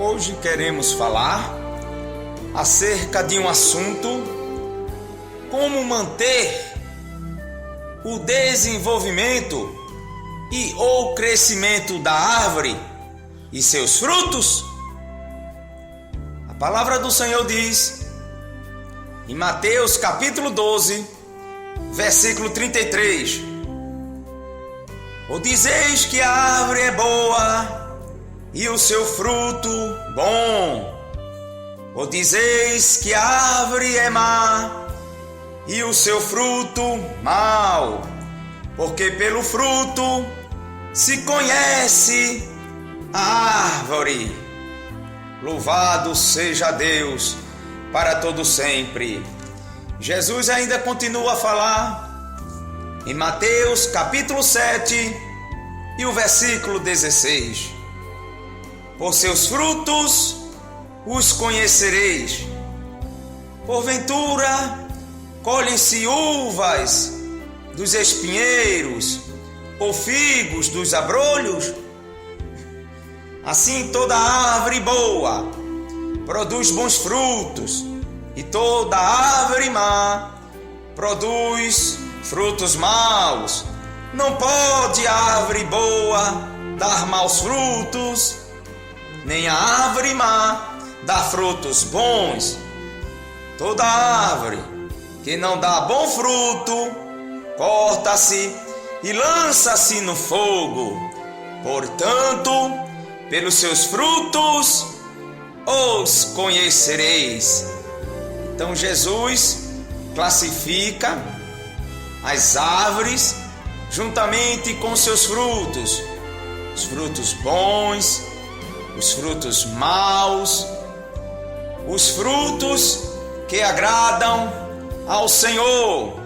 Hoje queremos falar acerca de um assunto: como manter o desenvolvimento e o crescimento da árvore e seus frutos. A palavra do Senhor diz em Mateus capítulo 12, versículo 33: Ou dizeis que a árvore é boa e o seu fruto bom, ou dizeis que a árvore é má e o seu fruto mau, porque pelo fruto se conhece a árvore. Louvado seja Deus para todo sempre. Jesus ainda continua a falar em Mateus capítulo 7 e o versículo 16: Por seus frutos os conhecereis. Porventura colhem-se uvas dos espinheiros ou figos dos abrolhos? Assim toda árvore boa produz bons frutos, e toda árvore má produz frutos maus. Não pode a árvore boa dar maus frutos, nem a árvore má dar frutos bons. Toda árvore que não dá bom fruto corta-se e lança-se no fogo. Portanto, pelos seus frutos os conhecereis. Então Jesus classifica as árvores juntamente com seus frutos: os frutos bons, os frutos maus, os frutos que agradam ao Senhor,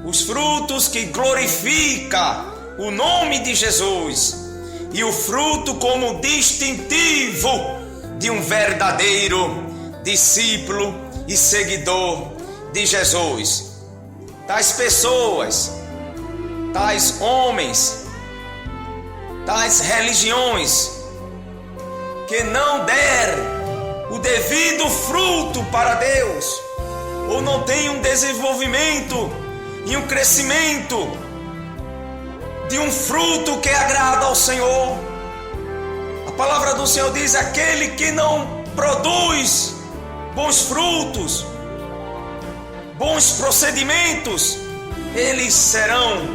os frutos que glorificam o nome de Jesus, e o fruto como distintivo de um verdadeiro discípulo e seguidor de Jesus. Tais pessoas, tais homens, tais religiões que não der o devido fruto para Deus, ou não tem um desenvolvimento e um crescimento de um fruto que agrada ao Senhor. A palavra do Senhor diz: aquele que não produz bons frutos, bons procedimentos, eles serão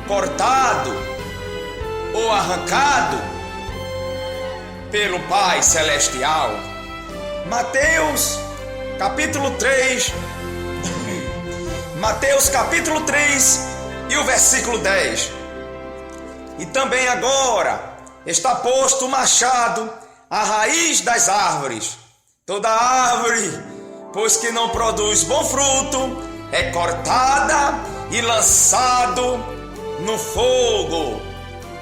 cortados ou arrancados pelo Pai Celestial. Mateus capítulo 3 e o versículo 10: E também agora está posto o machado à raiz das árvores. Toda árvore, pois que não produz bom fruto, é cortada e lançado no fogo.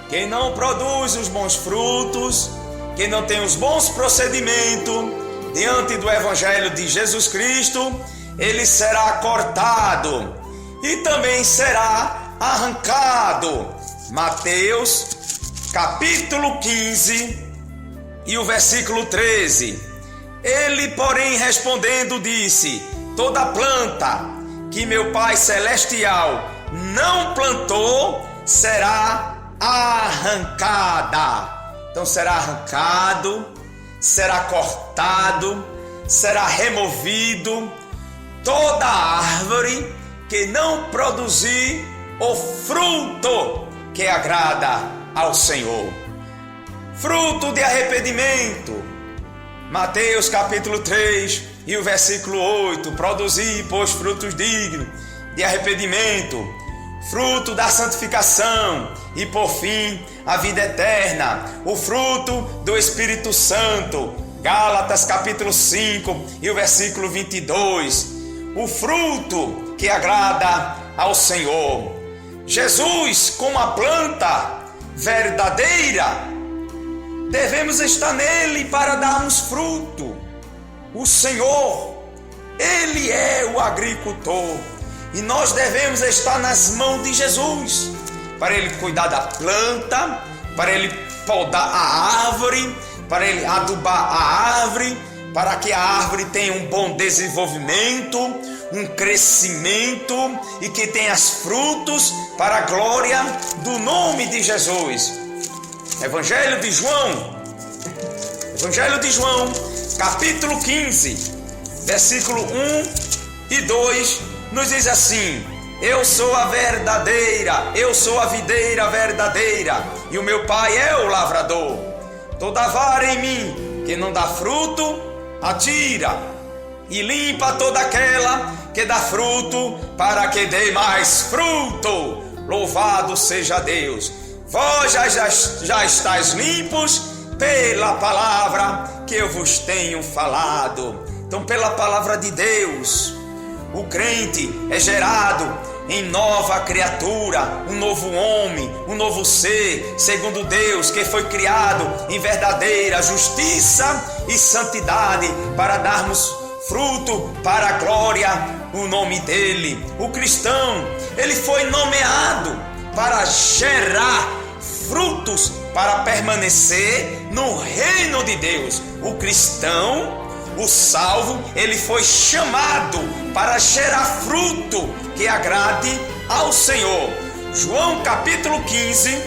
Quem não produz os bons frutos, quem não tem os bons procedimentos diante do Evangelho de Jesus Cristo, ele será cortado e também será arrancado. Mateus capítulo 15 e o versículo 13: Ele, porém, respondendo, disse: Toda planta que meu Pai Celestial não plantou será arrancada. Então será arrancado, será cortado, será removido toda árvore que não produzir o fruto que agrada ao Senhor. Fruto de arrependimento. Mateus capítulo 3 e o versículo 8: Produzir, pois, frutos dignos de arrependimento, fruto da santificação e, por fim, a vida eterna, o fruto do Espírito Santo. Gálatas capítulo 5 e o versículo 22: O fruto que agrada ao Senhor. Jesus, como a planta verdadeira, devemos estar nele para darmos fruto. O Senhor, Ele é o agricultor, e nós devemos estar nas mãos de Jesus, para Ele cuidar da planta, para Ele podar a árvore, para ele adubar a árvore, para que a árvore tenha um bom desenvolvimento, um crescimento e que tenha frutos para a glória do nome de Jesus. Evangelho de João, capítulo 15, versículo 1 e 2, nos diz assim: eu sou a videira verdadeira, e o meu Pai é o lavrador. Toda vara em mim que não dá fruto, atira, e limpa toda aquela que dá fruto, para que dê mais fruto. Louvado seja Deus. Vós já estáis limpos pela palavra que eu vos tenho falado. Então, pela palavra de Deus, o crente é gerado em nova criatura, um novo homem, um novo ser, segundo Deus, que foi criado em verdadeira justiça e santidade, para darmos fruto para a glória, o nome dele. O cristão, ele foi nomeado para gerar frutos, para permanecer no reino de Deus. O cristão, o salvo, ele foi chamado para gerar fruto que agrade ao Senhor. João capítulo 15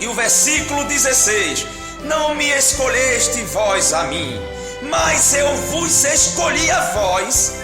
e o versículo 16: não me escolheste vós a mim, mas eu vos escolhi a vós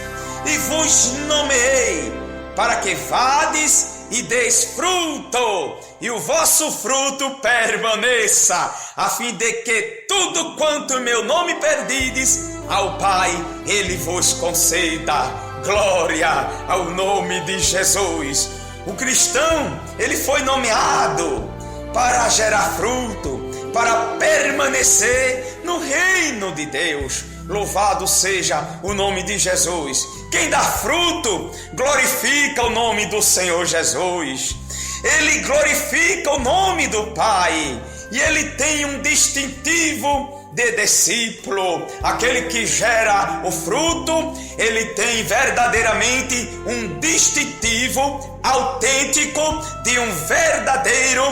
e vos nomeei, para que vades e deis fruto, e o vosso fruto permaneça, a fim de que tudo quanto em meu nome perdides, ao Pai ele vos conceda. Glória ao nome de Jesus. O cristão, ele foi nomeado para gerar fruto, para permanecer no reino de Deus. Louvado seja o nome de Jesus. Quem dá fruto glorifica o nome do Senhor Jesus. Ele glorifica o nome do Pai, e ele tem um distintivo de discípulo. Aquele que gera o fruto, ele tem verdadeiramente um distintivo autêntico de um verdadeiro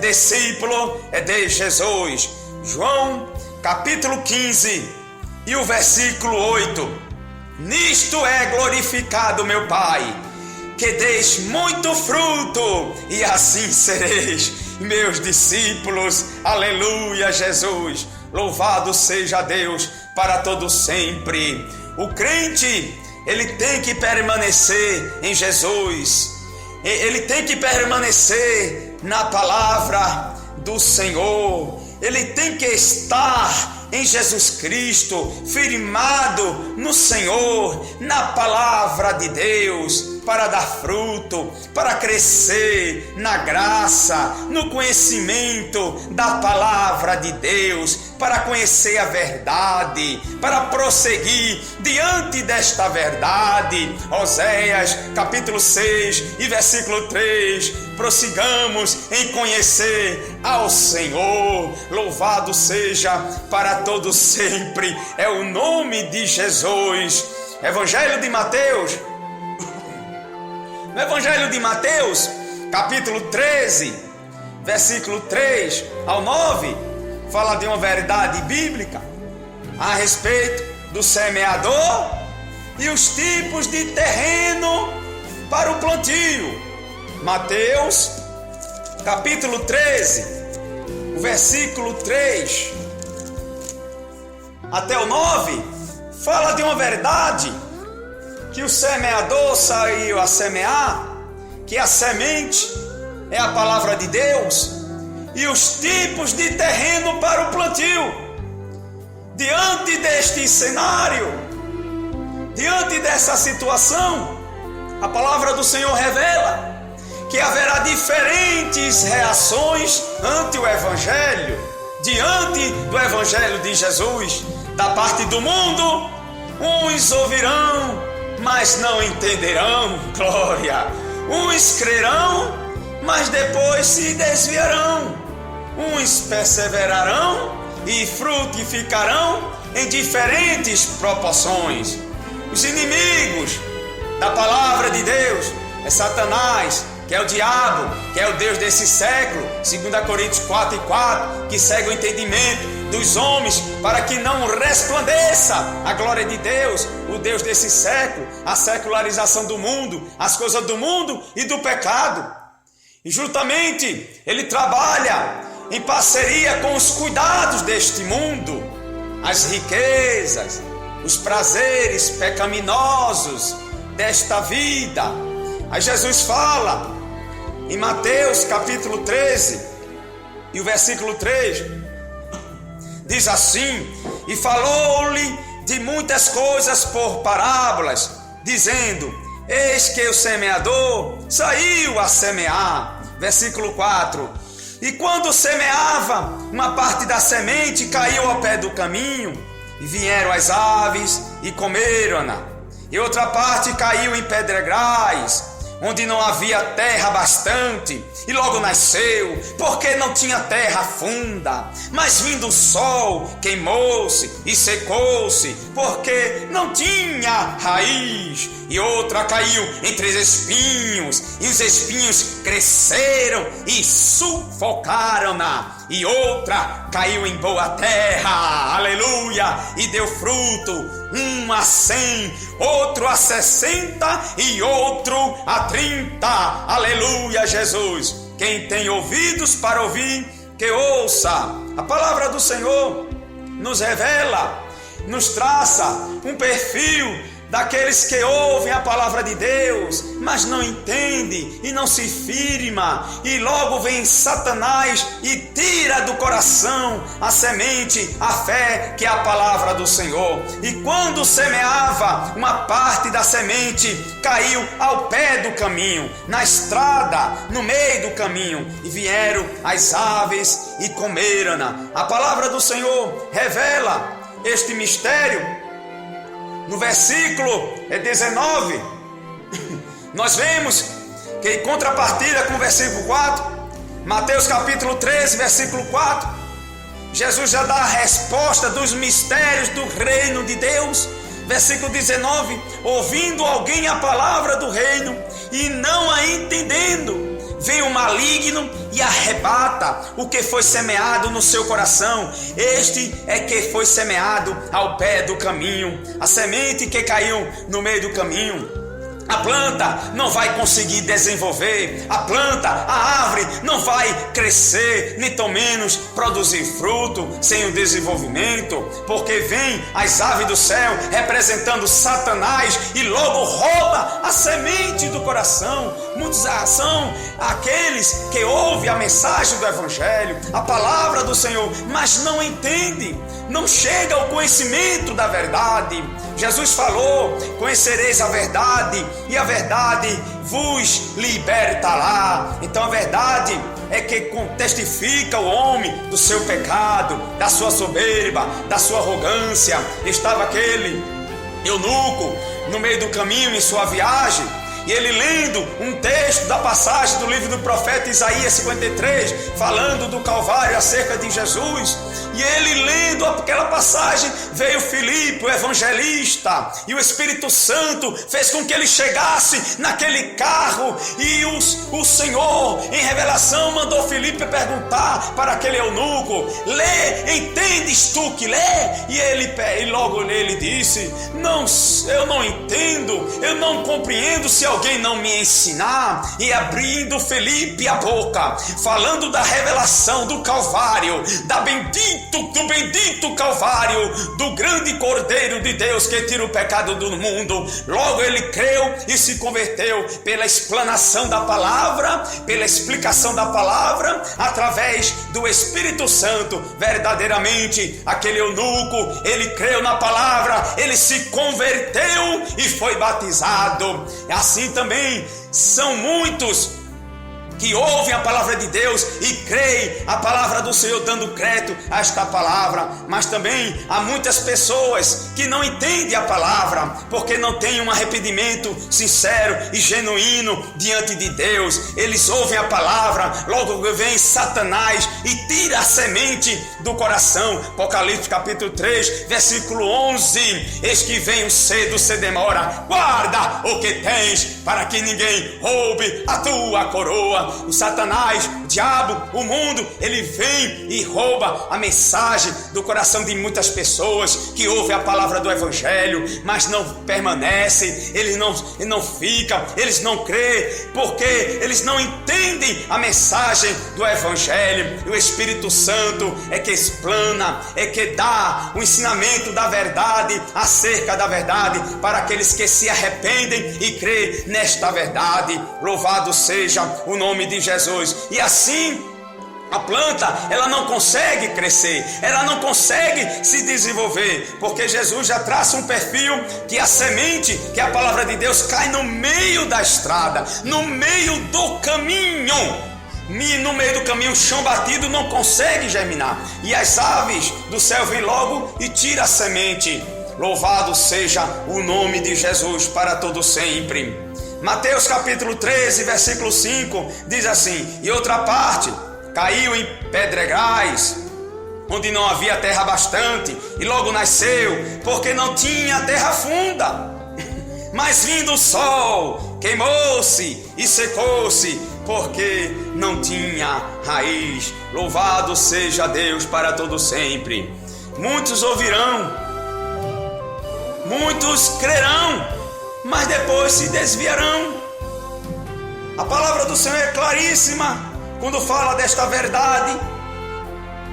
discípulo de Jesus. João capítulo 15 e o versículo 8: nisto é glorificado meu Pai, que deis muito fruto, e assim sereis meus discípulos. Aleluia, Jesus. Louvado seja Deus para todo sempre. O crente, ele tem que permanecer em Jesus. Ele tem que permanecer na palavra do Senhor. Ele tem que estar em Jesus Cristo, firmado no Senhor, na palavra de Deus, para dar fruto, para crescer na graça, no conhecimento da palavra de Deus, para conhecer a verdade, para prosseguir diante desta verdade. Oséias capítulo 6 e versículo 3: prossigamos em conhecer ao Senhor. Louvado seja para todos sempre é o nome de Jesus. Evangelho de Mateus, no Evangelho de Mateus, capítulo 13, versículo 3 ao 9, fala de uma verdade bíblica a respeito do semeador e os tipos de terreno para o plantio. Mateus, capítulo 13, o versículo 3 até o 9, fala de uma verdade, que o semeador saiu a semear, que a semente é a palavra de Deus, e os tipos de terreno para o plantio. Diante deste cenário, diante dessa situação, a palavra do Senhor revela que haverá diferentes reações ante o Evangelho, diante do Evangelho de Jesus. Da parte do mundo, uns ouvirão, mas não entenderão. Glória! Uns crerão, mas depois se desviarão. Uns perseverarão e frutificarão em diferentes proporções. Os inimigos da palavra de Deus é Satanás, que é o diabo, que é o Deus desse século, 2 Coríntios 4:4, que cega o entendimento dos homens, para que não resplandeça a glória de Deus, o Deus desse século, a secularização do mundo, as coisas do mundo e do pecado. E justamente ele trabalha em parceria com os cuidados deste mundo, as riquezas, os prazeres pecaminosos desta vida. Aí Jesus fala em Mateus capítulo 13 e o versículo 3, diz assim: e falou-lhe de muitas coisas por parábolas, dizendo: eis que o semeador saiu a semear. Versículo 4: e quando semeava, uma parte da semente caiu ao pé do caminho, e vieram as aves e comeram-na. E outra parte caiu em pedregais, onde não havia terra bastante, e logo nasceu, porque não tinha terra funda. Mas vindo o sol, queimou-se e secou-se, porque não tinha raiz. E outra caiu entre os espinhos, e os espinhos cresceram e sufocaram-na. E outra caiu em boa terra, aleluia, e deu fruto, um a 100, outro a 60 e outro a 30, aleluia, Jesus. Quem tem ouvidos para ouvir, que ouça. A palavra do Senhor nos revela, nos traça um perfil daqueles que ouvem a palavra de Deus, mas não entendem e não se firma, e logo vem Satanás e tira do coração a semente, a fé, que é a palavra do Senhor. E quando semeava, uma parte da semente caiu ao pé do caminho, na estrada, no meio do caminho, e vieram as aves e comeram-na. A palavra do Senhor revela este mistério. No versículo 19, nós vemos que, em contrapartida com o versículo 4, Mateus capítulo 13, versículo 4, Jesus já dá a resposta dos mistérios do reino de Deus. Versículo 19: ouvindo alguém a palavra do reino e não a entendendo, vem o maligno e arrebata o que foi semeado no seu coração. Este é que foi semeado ao pé do caminho, a semente que caiu no meio do caminho. A planta não vai conseguir desenvolver, a planta, a árvore não vai crescer, nem tão menos produzir fruto sem o desenvolvimento, porque vem as aves do céu representando Satanás e logo rouba a semente do coração. Muitos são aqueles que ouvem a mensagem do Evangelho, a palavra do Senhor, mas não entendem, não chega ao conhecimento da verdade. Jesus falou: conhecereis a verdade e a verdade vos libertará. Então a verdade é que testifica o homem do seu pecado, da sua soberba, da sua arrogância. Estava aquele eunuco no meio do caminho em sua viagem, e ele lendo um texto da passagem do livro do profeta Isaías 53, falando do Calvário acerca de Jesus. E ele lendo aquela passagem, veio Filipe, o evangelista, e o Espírito Santo fez com que ele chegasse naquele carro, e o Senhor em revelação mandou Filipe perguntar para aquele eunuco: lê, entendes tu que lê? E logo ele disse: não, eu não entendo, eu não compreendo se alguém não me ensinar. E abrindo Filipe a boca, falando da revelação do Calvário, do bendito Calvário, do grande Cordeiro de Deus que tira o pecado do mundo, logo ele creu e se converteu pela explanação da palavra, pela explicação da palavra, através do Espírito Santo. Verdadeiramente aquele eunuco, ele creu na palavra, ele se converteu e foi batizado. Assim também são muitos que ouvem a palavra de Deus e creem a palavra do Senhor, dando crédito a esta palavra. Mas também há muitas pessoas que não entendem a palavra, porque não têm um arrependimento sincero e genuíno diante de Deus. Eles ouvem a palavra, logo vem Satanás e tira a semente do coração. Apocalipse capítulo 3, versículo 11: eis que vem cedo, se demora, guarda o que tens, para que ninguém roube a tua coroa. O Satanás diabo, o mundo, ele vem e rouba a mensagem do coração de muitas pessoas que ouvem a palavra do Evangelho, mas não permanecem, eles não ficam, eles não creem, porque eles não entendem a mensagem do Evangelho. E o Espírito Santo é que explana, é que dá o ensinamento da verdade, acerca da verdade, para aqueles que se arrependem e creem nesta verdade. Louvado seja o nome de Jesus. E assim a planta, ela não consegue crescer, ela não consegue se desenvolver, porque Jesus já traça um perfil que a semente, que a palavra de Deus, cai no meio da estrada, no meio do caminho. E no meio do caminho, o chão batido não consegue germinar, e as aves do céu vêm logo e tiram a semente. Louvado seja o nome de Jesus para todo sempre. Mateus capítulo 13, versículo 5 diz assim: e outra parte caiu em pedregais, onde não havia terra bastante, e logo nasceu, porque não tinha terra funda. Mas vindo o sol, queimou-se e secou-se, porque não tinha raiz. Louvado seja Deus para todo sempre. Muitos ouvirão, muitos crerão, mas depois se desviarão. A palavra do Senhor é claríssima quando fala desta verdade,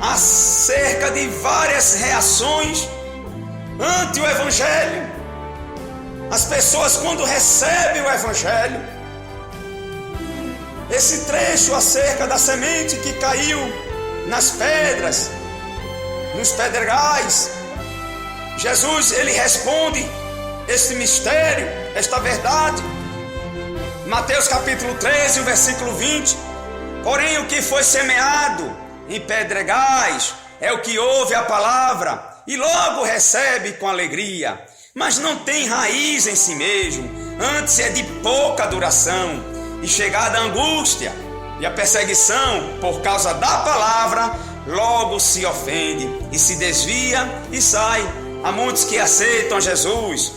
acerca de várias reações ante o Evangelho. As pessoas, quando recebem o Evangelho, esse trecho acerca da semente que caiu nas pedras, nos pedregais, Jesus, ele responde este mistério, esta verdade. Mateus capítulo 13, o versículo 20: porém o que foi semeado em pedregais é o que ouve a palavra e logo recebe com alegria, mas não tem raiz em si mesmo, antes é de pouca duração, e chegada a angústia e a perseguição por causa da palavra, logo se ofende e se desvia e sai. Há muitos que aceitam Jesus,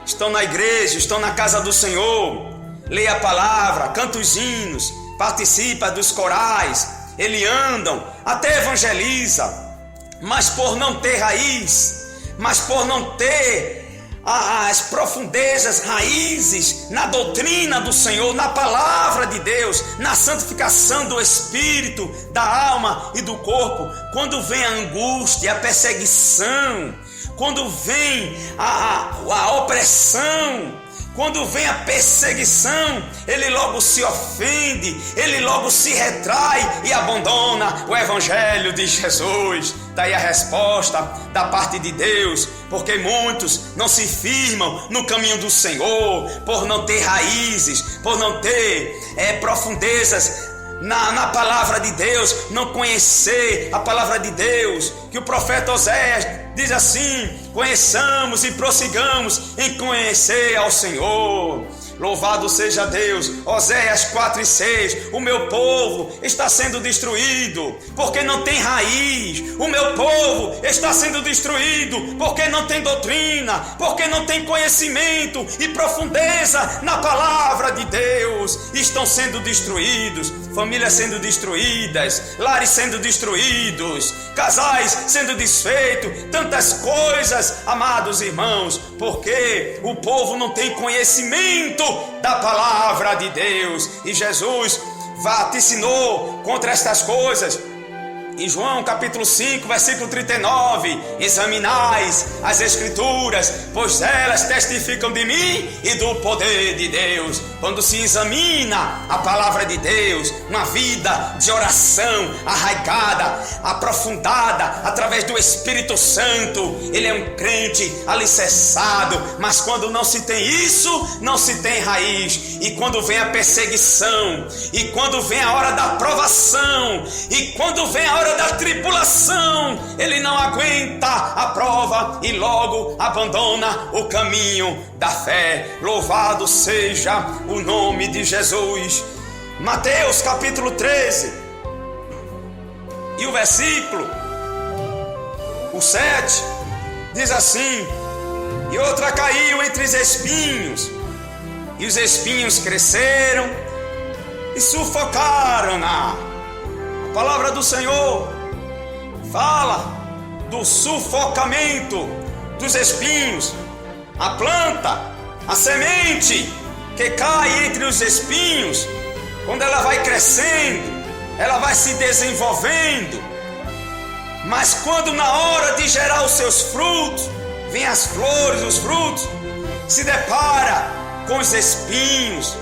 estão na igreja, estão na casa do Senhor, lê a palavra, canta os hinos, participa dos corais, ele andam, até evangeliza, mas por não ter raiz, mas por não ter as profundezas, raízes na doutrina do Senhor, na palavra de Deus, na santificação do espírito, da alma e do corpo, quando vem a angústia, a perseguição, quando vem a opressão, quando vem a perseguição, ele logo se ofende, ele logo se retrai e abandona o Evangelho de Jesus. Daí a resposta da parte de Deus, porque muitos não se firmam no caminho do Senhor, por não ter raízes, por não ter profundezas na palavra de Deus, não conhecer a palavra de Deus, que o profeta Oséias diz assim: conheçamos e prossigamos em conhecer ao Senhor. Louvado seja Deus. Oséias 4:6: o meu povo está sendo destruído porque não tem raiz. O meu povo está sendo destruído porque não tem doutrina, porque não tem conhecimento e profundeza na palavra de Deus. Estão sendo destruídos, famílias sendo destruídas, lares sendo destruídos, casais sendo desfeitos, tantas coisas, amados irmãos, porque o povo não tem conhecimento da palavra de Deus. E Jesus vaticinou contra estas coisas em João capítulo 5, versículo 39: examinais as escrituras, pois elas testificam de mim e do poder de Deus. Quando se examina a palavra de Deus, uma vida de oração arraigada, aprofundada através do Espírito Santo, ele é um crente alicerçado. Mas quando não se tem isso, não se tem raiz. E quando vem a perseguição, e quando vem a hora da provação, e quando vem a hora da tribulação, ele não aguenta a prova e logo abandona o caminho da fé. Louvado seja o nome de Jesus. Mateus capítulo 13 e o versículo o 7 diz assim: e outra caiu entre os espinhos, e os espinhos cresceram e sufocaram-na. palavra do Senhor fala do sufocamento dos espinhos. A planta, a semente que cai entre os espinhos, quando ela vai crescendo, ela vai se desenvolvendo, mas quando na hora de gerar os seus frutos, vem as flores, os frutos, se depara com os espinhos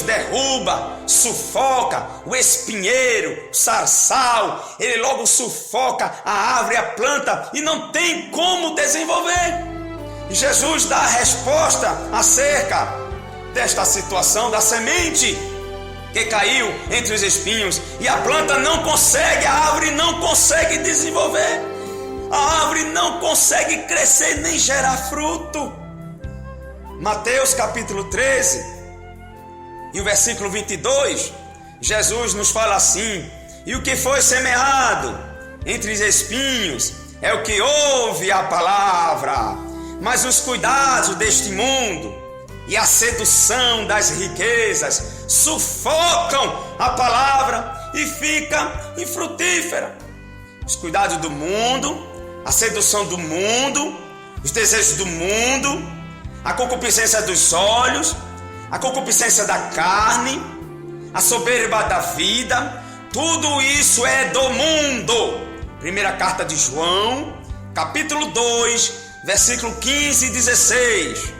derruba, sufoca o espinheiro, o sarçal, ele logo sufoca a árvore, a planta, e não tem como desenvolver. E Jesus dá a resposta acerca desta situação da semente que caiu entre os espinhos, e a planta não consegue, a árvore não consegue desenvolver, a árvore não consegue crescer nem gerar fruto. Mateus capítulo 13 e o versículo 22, Jesus nos fala assim: e o que foi semeado entre os espinhos é o que ouve a palavra, mas os cuidados deste mundo e a sedução das riquezas sufocam a palavra e fica infrutífera. Os cuidados do mundo, a sedução do mundo, os desejos do mundo, a concupiscência dos olhos, a concupiscência da carne, a soberba da vida, tudo isso é do mundo. Primeira carta de João, capítulo 2, versículo 15 e 16.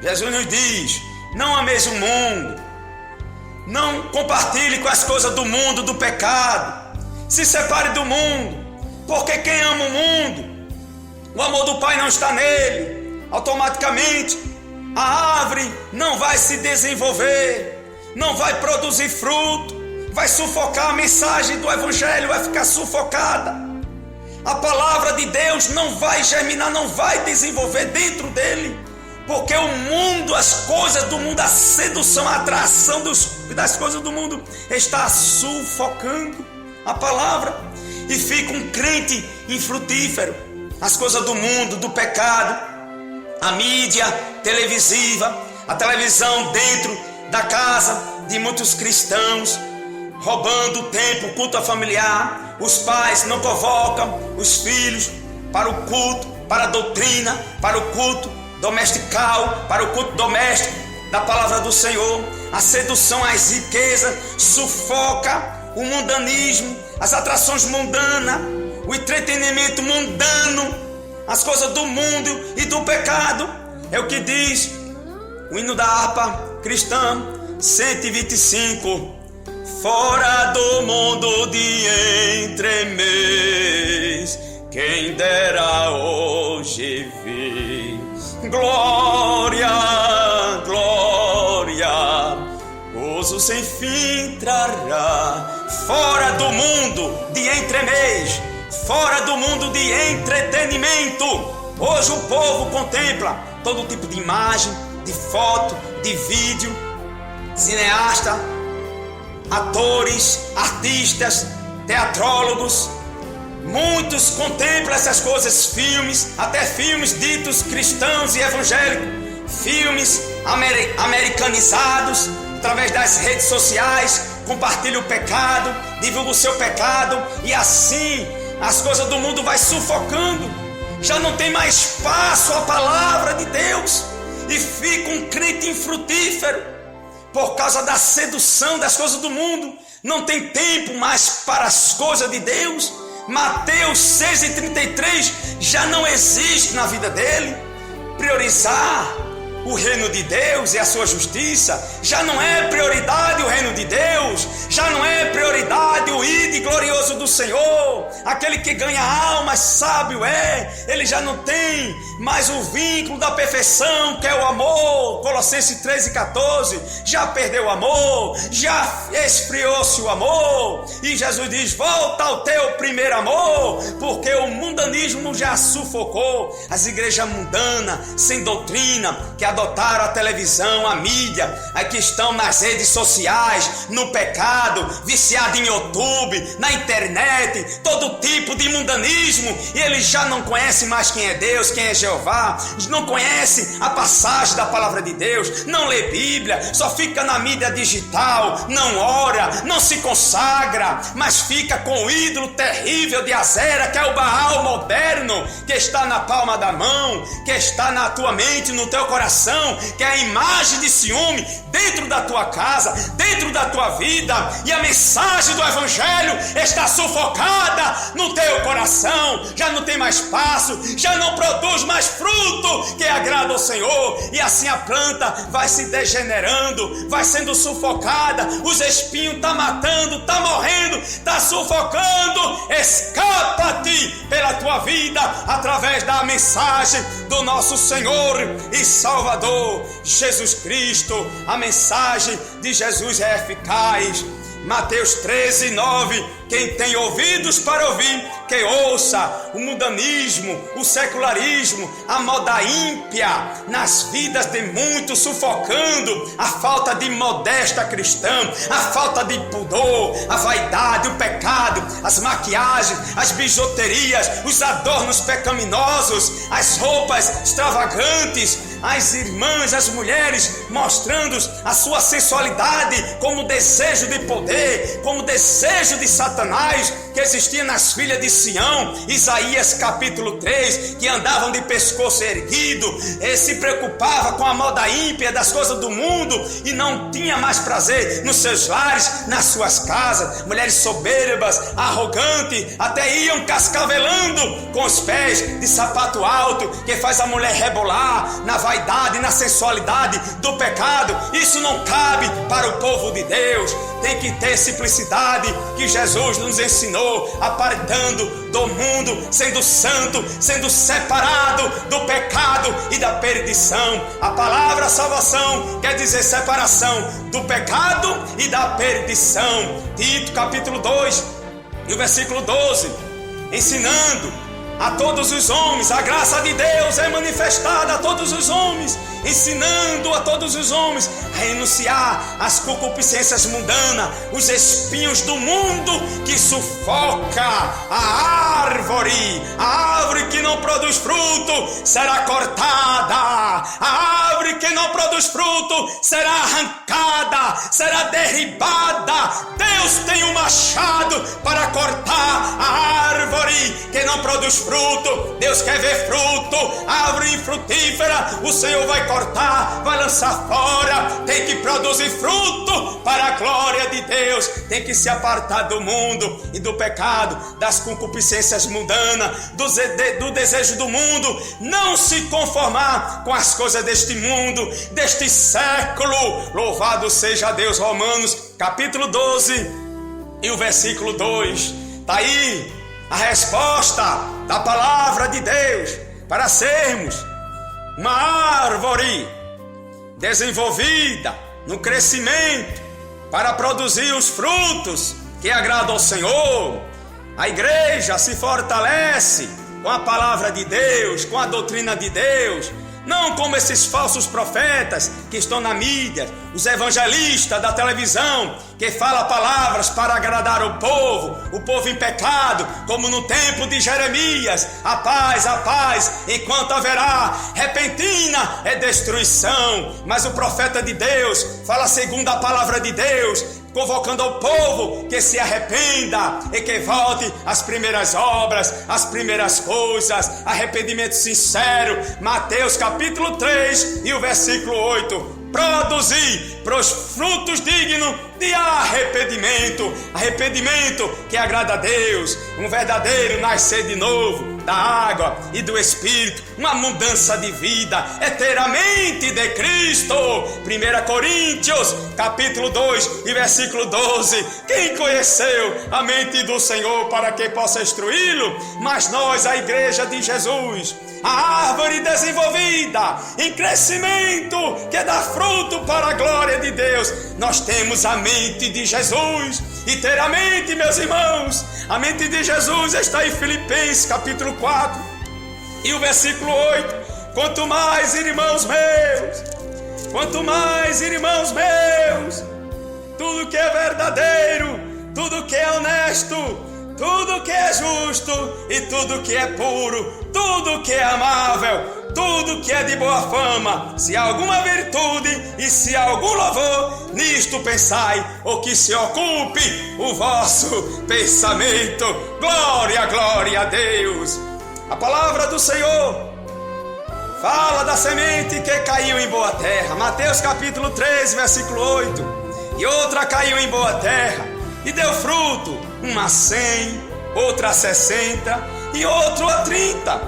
Jesus nos diz: não ameis o mundo, não compartilhe com as coisas do mundo, do pecado, se separe do mundo, porque quem ama o mundo, o amor do Pai não está nele. Automaticamente a árvore não vai se desenvolver, não vai produzir fruto, vai sufocar a mensagem do Evangelho, vai ficar sufocada. A palavra de Deus não vai germinar, não vai desenvolver dentro dele, porque o mundo, as coisas do mundo, a sedução, a atração das coisas do mundo está sufocando a palavra, e fica um crente infrutífero. As coisas do mundo, do pecado, a mídia televisiva, a televisão dentro da casa de muitos cristãos, roubando o tempo, o culto familiar. Os pais não convocam os filhos para o culto, para a doutrina, para o culto domestical, para o culto doméstico da palavra do Senhor. A sedução às riquezas sufoca o mundanismo, as atrações mundanas, o entretenimento mundano, as coisas do mundo e do pecado. É o que diz o hino da harpa cristã 125. Fora do mundo de entremês, quem dera hoje vir. Glória, glória, gozo sem fim trará. Fora do mundo de entremês, fora do mundo de entretenimento. Hoje o povo contempla todo tipo de imagem, de foto, de vídeo, cineasta, atores, artistas, teatrólogos. Muitos contemplam essas coisas, filmes, até filmes ditos cristãos e evangélicos, filmes americanizados, através das redes sociais, compartilham o pecado, divulgam o seu pecado, e assim as coisas do mundo vai sufocando. Já não tem mais espaço a palavra de Deus, e fica um crente infrutífero por causa da sedução das coisas do mundo. Não tem tempo mais para as coisas de Deus. Mateus 6,33 já não existe na vida dele. Priorizar o reino de Deus e a sua justiça já não é prioridade. O reino de Deus já não é prioridade. O ide glorioso do Senhor, aquele que ganha almas, sábio é. Ele já não tem mais o vínculo da perfeição, que é o amor. Colossenses 13,14 já perdeu o amor, já esfriou-se o amor, e Jesus diz: volta ao teu primeiro amor, porque o mundanismo já sufocou. As igrejas mundanas, sem doutrina, que adotaram a televisão, a mídia, que estão nas redes sociais, no pecado, viciado em YouTube, na internet, todo tipo de mundanismo, e ele já não conhece mais quem é Deus, quem é Jeová, não conhece a passagem da palavra de Deus, não lê Bíblia, só fica na mídia digital, não ora, não se consagra, mas fica com o ídolo terrível de Azera, que é o Baal moderno, que está na palma da mão, que está na tua mente, no teu coração, que é a imagem de ciúme dentro da tua casa, dentro da tua vida, e a mensagem do Evangelho está sufocada no teu coração, já não tem mais espaço, já não produz mais fruto que agrada ao Senhor, e assim a planta vai se degenerando, vai sendo sufocada, os espinhos estão matando, estão morrendo, está sufocando. Escapa-te pela tua vida através da mensagem do nosso Senhor e Salvador Jesus Cristo. A mensagem de Jesus é eficaz. Mateus 13:9. Quem tem ouvidos para ouvir, que ouça. O mundanismo, o secularismo, a moda ímpia nas vidas de muitos, sufocando a falta de modéstia cristã, a falta de pudor, a vaidade, o pecado, as maquiagens, as bijuterias, os adornos pecaminosos, as roupas extravagantes, as irmãs, as mulheres mostrando a sua sensualidade como desejo de poder, como desejo de Satanás, que existia nas filhas de Sião. Isaías capítulo 3, que andavam de pescoço erguido, se preocupava com a moda ímpia das coisas do mundo e não tinha mais prazer nos seus lares, nas suas casas. Mulheres soberbas, arrogantes, até iam cascavelando com os pés de sapato alto, que faz a mulher rebolar na vaidade, na sensualidade do pecado. Isso não cabe para o povo de Deus. Tem que ter simplicidade que Jesus nos ensinou, apartando do mundo, sendo santo, sendo separado do pecado e da perdição. A palavra salvação quer dizer separação do pecado e da perdição. Tito capítulo 2 e o versículo 12, ensinando a todos os homens, a graça de Deus é manifestada a todos os homens, ensinando a todos os homens a renunciar às concupiscências mundanas, os espinhos do mundo que sufoca a árvore que não produz fruto será cortada, a árvore que não produz fruto será arrancada, será derribada. Deus tem um machado para cortar a árvore que não produz fruto. Deus quer ver fruto, árvore infrutífera, o Senhor vai cortar, vai lançar fora. Tem que produzir fruto para a glória de Deus. Tem que se apartar do mundo e do pecado, das concupiscências mundanas, do desejo do mundo. Não se conformar com as coisas deste mundo, deste século. Louvado seja Deus. Romanos capítulo 12 e o versículo 2. Está aí a resposta da palavra de Deus para sermos uma árvore desenvolvida no crescimento para produzir os frutos que agradam ao Senhor. A igreja se fortalece com a palavra de Deus, com a doutrina de Deus, não como esses falsos profetas que estão na mídia, os evangelistas da televisão, que falam palavras para agradar o povo em pecado, como no tempo de Jeremias: a paz, enquanto haverá repentina é destruição. Mas o profeta de Deus fala segundo a palavra de Deus, convocando ao povo que se arrependa e que volte às primeiras obras, às primeiras coisas, arrependimento sincero. Mateus capítulo 3 e o versículo 8. Produzir pros frutos dignos de arrependimento que agrada a Deus, um verdadeiro nascer de novo da água e do Espírito, uma mudança de vida inteiramente de Cristo. 1 Coríntios capítulo 2 e versículo 12. Quem conheceu a mente do Senhor para que possa instruí-lo? Mas nós, a igreja de Jesus, a árvore desenvolvida em crescimento que dá fruto para a glória de Deus, nós temos a mente de Jesus inteiramente, meus irmãos. A mente de Jesus está em Filipenses capítulo 4 e o versículo 8. Quanto mais, irmãos meus, tudo que é verdadeiro, que é honesto, tudo que é justo e tudo que é puro, tudo que é amável, tudo que é de boa fama, se há alguma virtude e se há algum louvor, nisto pensai, ou que se ocupe o vosso pensamento. Glória, glória a Deus. A palavra do Senhor fala da semente que caiu em boa terra. Mateus capítulo 13, versículo 8. E outra caiu em boa terra e deu fruto, uma a 100, outra a 60 e outro a 30.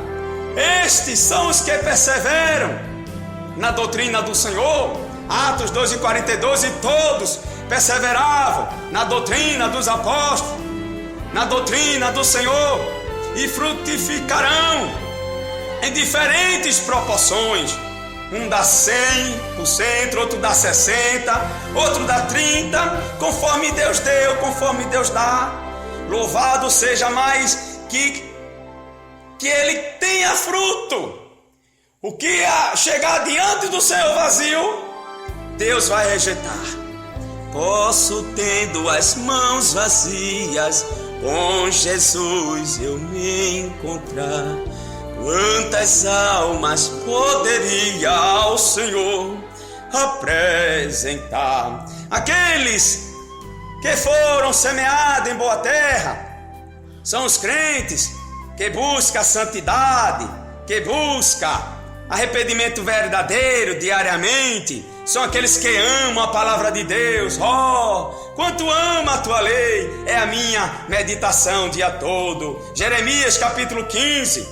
Estes são os que perseveram na doutrina do Senhor. Atos 2:42. E todos perseveravam na doutrina dos apóstolos, na doutrina do Senhor, e frutificarão em diferentes proporções. Um dá 100%, outro dá 60%, outro dá 30%, conforme Deus deu, conforme Deus dá. Louvado seja mais que ele tenha fruto. O que chegar diante do Senhor vazio, Deus vai rejeitar. Posso, tendo as mãos vazias, com Jesus eu me encontrar. Quantas almas poderia ao Senhor apresentar? Aqueles que foram semeados em boa terra são os crentes que buscam a santidade, que buscam arrependimento verdadeiro diariamente. São aqueles que amam a palavra de Deus. Oh, quanto amo a tua lei, é a minha meditação o dia todo. Jeremias capítulo 15,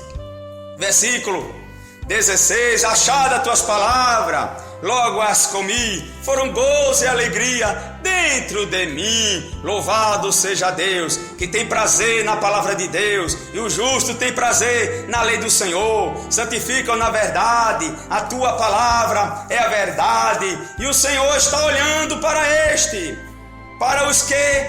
versículo 16. Achada as tuas palavras, logo as comi, foram gozo e alegria dentro de mim. Louvado seja Deus, que tem prazer na palavra de Deus, e o justo tem prazer na lei do Senhor. Santificam na verdade, a tua palavra é a verdade, e o Senhor está olhando para os que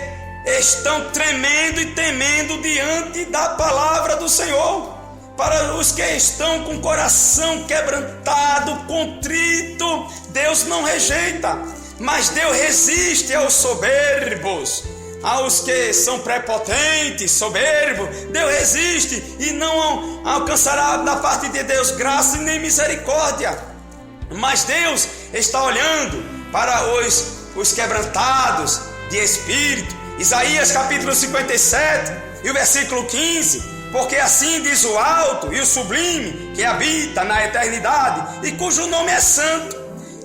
estão tremendo e temendo diante da palavra do Senhor. Para os que estão com o coração quebrantado, contrito, Deus não rejeita, mas Deus resiste aos soberbos, aos que são prepotentes, soberbos. Deus resiste e não alcançará da parte de Deus graça e nem misericórdia. Mas Deus está olhando para os quebrantados de espírito. Isaías capítulo 57 e o versículo 15. Porque assim diz o alto e o sublime, que habita na eternidade e cujo nome é santo.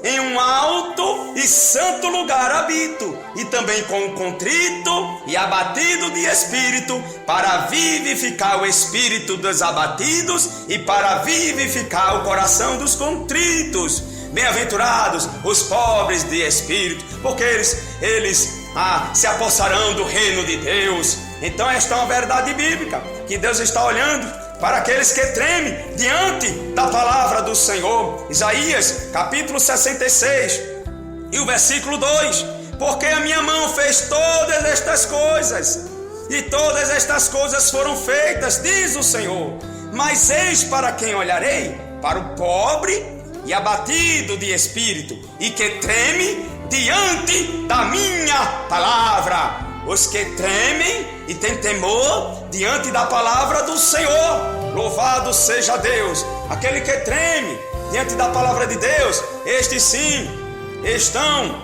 Em um alto e santo lugar habito, e também com o contrito e abatido de espírito, para vivificar o espírito dos abatidos e para vivificar o coração dos contritos. Bem-aventurados os pobres de espírito, porque eles se apossarão do reino de Deus. Então esta é uma verdade bíblica, que Deus está olhando para aqueles que tremem diante da palavra do Senhor. Isaías capítulo 66 e o versículo 2. Porque a minha mão fez todas estas coisas, e todas estas coisas foram feitas, diz o Senhor. Mas eis para quem olharei: para o pobre e abatido de espírito, e que treme diante da minha palavra. Os que tremem e têm temor diante da palavra do Senhor. Louvado seja Deus. Aquele que treme diante da palavra de Deus, estes sim estão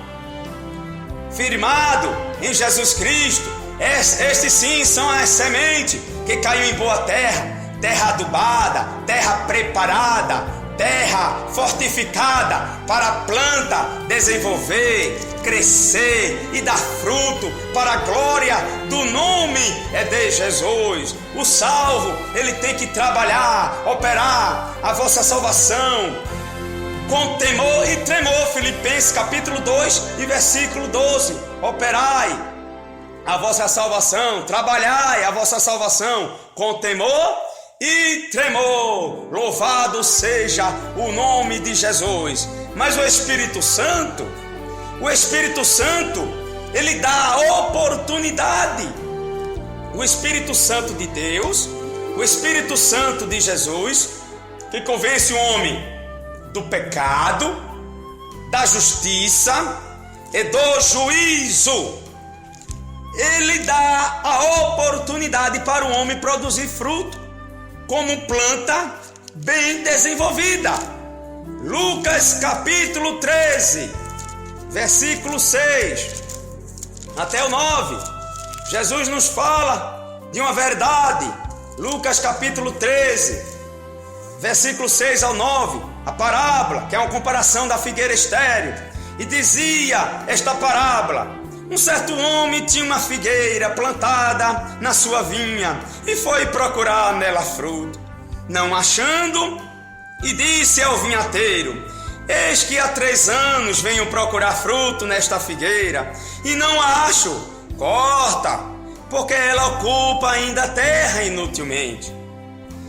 firmados em Jesus Cristo. Estes sim são as sementes que caiu em boa terra, terra adubada, terra preparada, terra fortificada para a planta desenvolver, crescer e dar fruto para a glória do nome de Jesus. O salvo, ele tem que trabalhar, operar a vossa salvação com temor e tremor. Filipenses capítulo 2 e versículo 12. Operai a vossa salvação, trabalhai a vossa salvação com temor e tremor. Louvado seja o nome de Jesus. Mas o Espírito Santo, ele dá a oportunidade. O Espírito Santo de Deus, o Espírito Santo de Jesus, que convence o homem do pecado, da justiça e do juízo. ele dá a oportunidade para o homem produzir fruto, como planta bem desenvolvida. Lucas capítulo 13, versículo 6 até o 9, Jesus nos fala de uma verdade. Lucas capítulo 13, versículo 6 ao 9, a parábola, que é uma comparação da figueira estéril. E dizia esta parábola: um certo homem tinha uma figueira plantada na sua vinha e foi procurar nela fruto. Não achando, e disse ao vinhateiro: eis que há 3 anos venho procurar fruto nesta figueira e não a acho. Corta, porque ela ocupa ainda a terra inutilmente.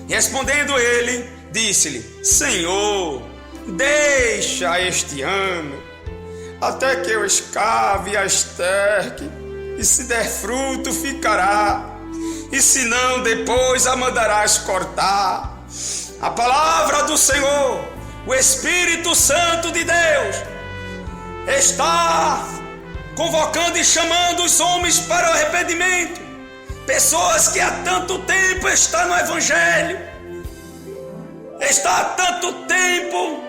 Respondendo ele, disse-lhe: Senhor, deixa este ano, até que eu escave e a esterque, e se der fruto ficará, e se não, depois a mandarás cortar. A palavra do Senhor. O Espírito Santo de Deus está convocando e chamando os homens para o arrependimento. Pessoas que há tanto tempo estão no Evangelho, está há tanto tempo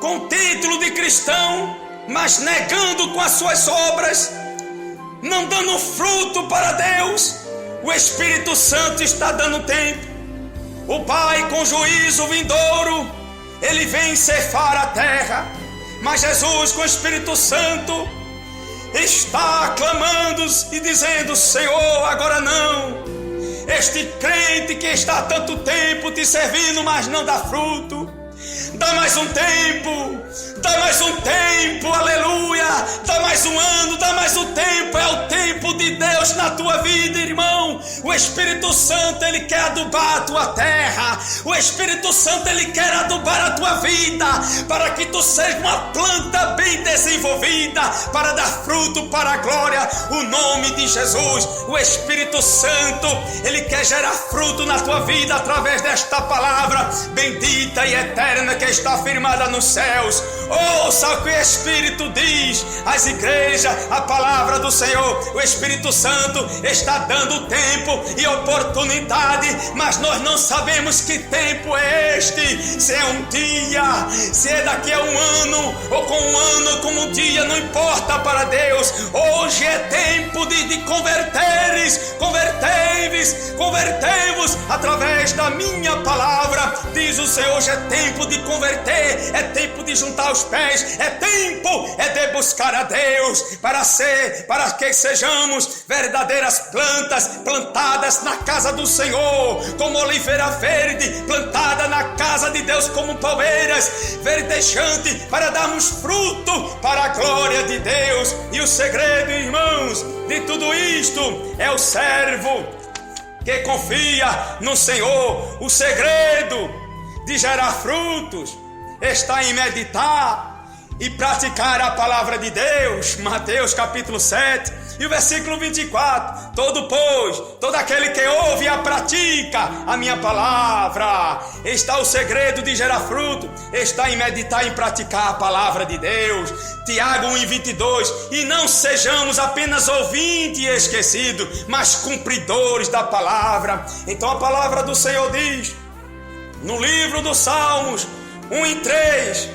com o título de cristão, mas negando com as suas obras, não dando fruto para Deus. O Espírito Santo está dando tempo. O Pai, com juízo vindouro, ele vem ceifar a terra, mas Jesus, com o Espírito Santo, está clamando e dizendo: Senhor, agora não. Este crente que está há tanto tempo te servindo, mas não dá fruto, dá mais um tempo, dá mais um tempo, aleluia, dá mais um ano, dá mais um tempo. É o tempo de Deus na tua vida, irmão. O Espírito Santo, ele quer adubar a tua terra. O Espírito Santo, ele quer adubar a tua vida, para que tu seja uma planta bem desenvolvida, para dar fruto para a glória, o nome de Jesus. O Espírito Santo, ele quer gerar fruto na tua vida através desta palavra bendita e eterna que está firmada nos céus. Ouça o que o Espírito diz às igrejas, a palavra do Senhor. O Espírito Santo está dando tempo e oportunidade, mas nós não sabemos que tempo é este. Se é um dia, se é daqui a um ano, ou com um ano, ou com um dia, não importa para Deus. Hoje é tempo de convertei-vos através da minha palavra, diz o Senhor. Hoje é tempo de converter, é tempo de juntar os pés, é tempo de buscar a Deus, para que sejamos verdadeiras plantas plantadas na casa do Senhor, como oliveira verde, plantada na casa de Deus, como palmeiras verdejante, para darmos fruto para a glória de Deus. E o segredo, irmãos, de tudo isto é o servo que confia no Senhor. O segredo de gerar frutos está em meditar e praticar a palavra de Deus. Mateus capítulo 7 e o versículo 24: todo aquele que ouve e a pratica a minha palavra. Está o segredo de gerar fruto, está em meditar e praticar a palavra de Deus. Tiago 1:22: e não sejamos apenas ouvintes e esquecidos, mas cumpridores da palavra. Então a palavra do Senhor diz no livro dos Salmos 1:3: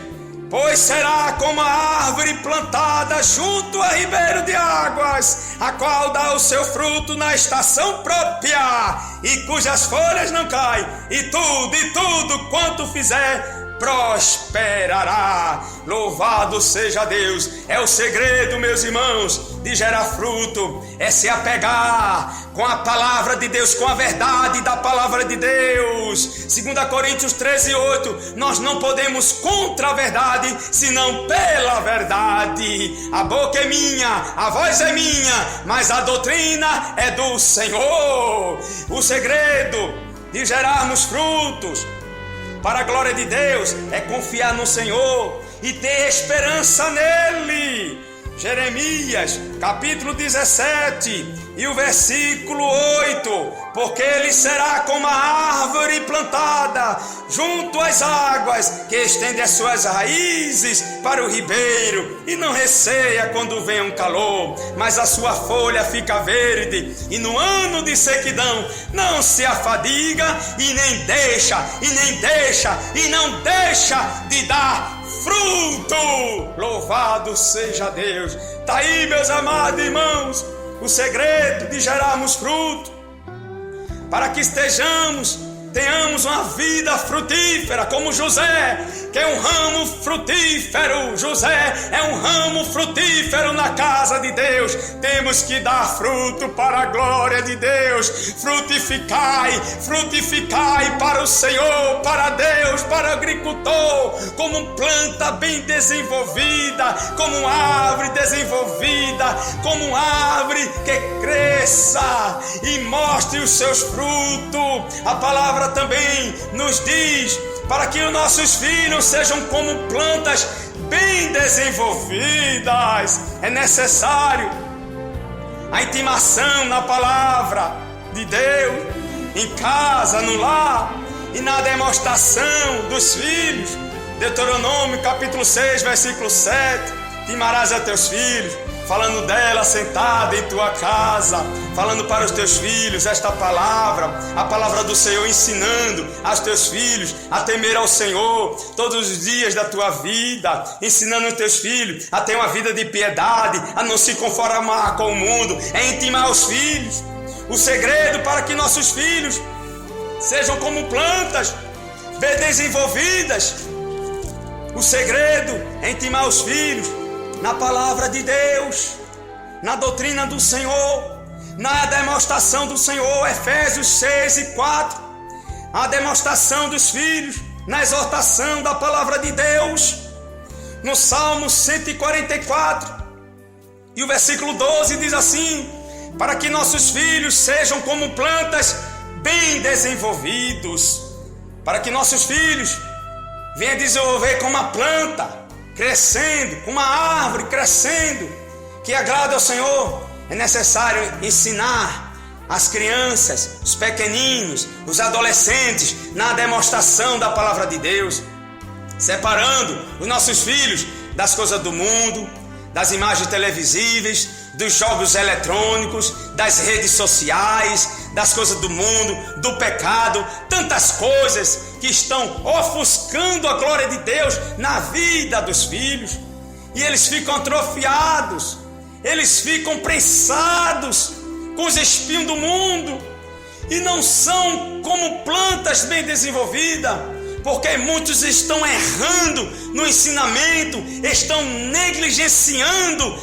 pois será como a árvore plantada junto a ribeiro de águas, a qual dá o seu fruto na estação própria, e cujas folhas não caem, e tudo quanto fizer prosperará. Louvado seja Deus. É o segredo, meus irmãos, de gerar fruto, é se apegar com a palavra de Deus, com a verdade da palavra de Deus. 2 Coríntios 13:8: nós não podemos contra a verdade, senão pela verdade. A boca é minha, a voz é minha, mas a doutrina é do Senhor. O segredo de gerarmos frutos para a glória de Deus é confiar no Senhor e ter esperança nele. Jeremias, capítulo 17 e o versículo 8: porque ele será como a árvore plantada junto às águas, que estende as suas raízes para o ribeiro, e não receia quando vem um calor, mas a sua folha fica verde, e no ano de sequidão não se afadiga, e não deixa de dar fruto. Louvado seja Deus. Está aí, meus amados irmãos, o segredo de gerarmos fruto, para que tenhamos uma vida frutífera, como José, que é um ramo frutífero. José é um ramo frutífero na casa de Deus. Temos que dar fruto para a glória de Deus. Frutificai para o Senhor, para Deus, para o agricultor, como planta bem desenvolvida, como árvore desenvolvida, como árvore que cresça e mostre os seus frutos. A palavra também nos diz para que os nossos filhos sejam como plantas bem desenvolvidas. É necessário a intimação na palavra de Deus, em casa, no lar e na demonstração dos filhos. Deuteronômio capítulo 6, versículo 7: timarás a teus filhos, falando dela sentada em tua casa, falando para os teus filhos esta palavra, a palavra do Senhor, ensinando aos teus filhos a temer ao Senhor todos os dias da tua vida, ensinando os teus filhos a ter uma vida de piedade, a não se conformar com o mundo, é intimar os filhos. O segredo para que nossos filhos sejam como plantas bem desenvolvidas, o segredo é intimar os filhos na palavra de Deus, na doutrina do Senhor, na demonstração do Senhor. Efésios 6 e 4, a demonstração dos filhos, na exortação da palavra de Deus. No Salmo 144 e o versículo 12 diz assim: para que nossos filhos sejam como plantas bem desenvolvidos, para que nossos filhos venham desenvolver como uma planta, crescendo, como uma árvore crescendo, que agrada ao Senhor. É necessário ensinar as crianças, os pequeninos, os adolescentes, na demonstração da palavra de Deus, separando os nossos filhos das coisas do mundo, das imagens televisíveis, dos jogos eletrônicos, das redes sociais, das coisas do mundo, do pecado, tantas coisas que estão ofuscando a glória de Deus na vida dos filhos. E eles ficam atrofiados, eles ficam prensados com os espinhos do mundo e não são como plantas bem desenvolvidas, porque muitos estão errando no ensinamento, estão negligenciando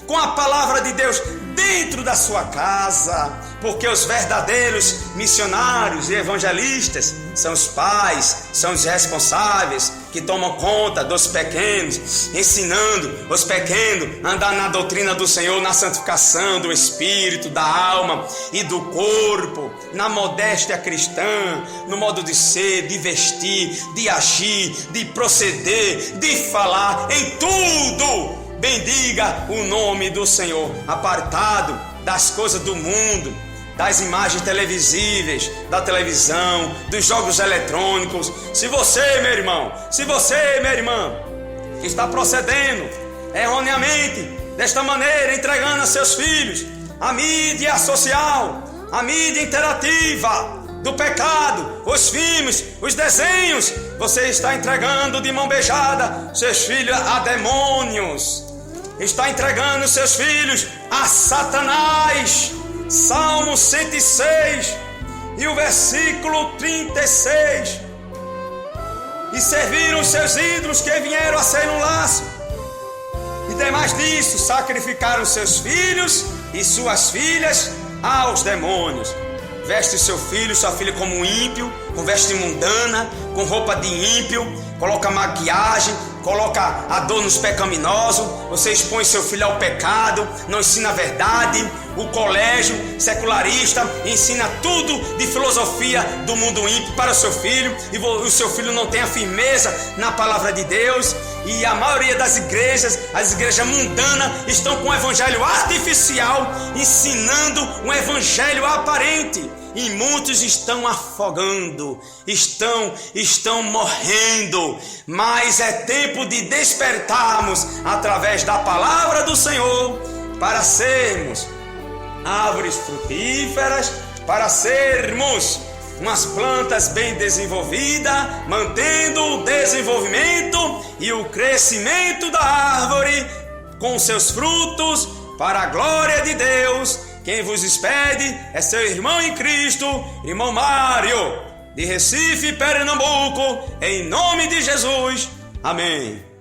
com a palavra de Deus dentro da sua casa, porque os verdadeiros missionários e evangelistas são os pais, são os responsáveis que tomam conta dos pequenos, ensinando os pequenos a andar na doutrina do Senhor, na santificação do espírito, da alma e do corpo, na modéstia cristã, no modo de ser, de vestir, de agir, de proceder, de falar, em tudo bendiga o nome do Senhor, apartado das coisas do mundo, das imagens televisíveis, da televisão, dos jogos eletrônicos. Se você, meu irmão, minha irmã, que está procedendo erroneamente desta maneira, entregando a seus filhos a mídia social, a mídia interativa do pecado, os filmes, os desenhos, você está entregando de mão beijada seus filhos a demônios, está entregando seus filhos a Satanás. Salmo 106 e o versículo 36: e serviram seus ídolos que vieram a ser um laço, e demais disso sacrificaram seus filhos e suas filhas aos demônios. Veste seu filho, sua filha como ímpio, com veste mundana, com roupa de ímpio, coloca maquiagem, coloca adornos pecaminosos, você expõe seu filho ao pecado, não ensina a verdade. O colégio secularista ensina tudo de filosofia do mundo ímpio para o seu filho, e o seu filho não tem a firmeza na palavra de Deus, E a maioria das igrejas, as igrejas mundanas, estão com o evangelho artificial, ensinando um evangelho aparente. E muitos estão afogando, estão morrendo. Mas é tempo de despertarmos através da palavra do Senhor para sermos árvores frutíferas, para sermos umas plantas bem desenvolvidas, mantendo o desenvolvimento e o crescimento da árvore com seus frutos para a glória de Deus. Quem vos despede é seu irmão em Cristo, irmão Mário, de Recife, Pernambuco, em nome de Jesus. Amém.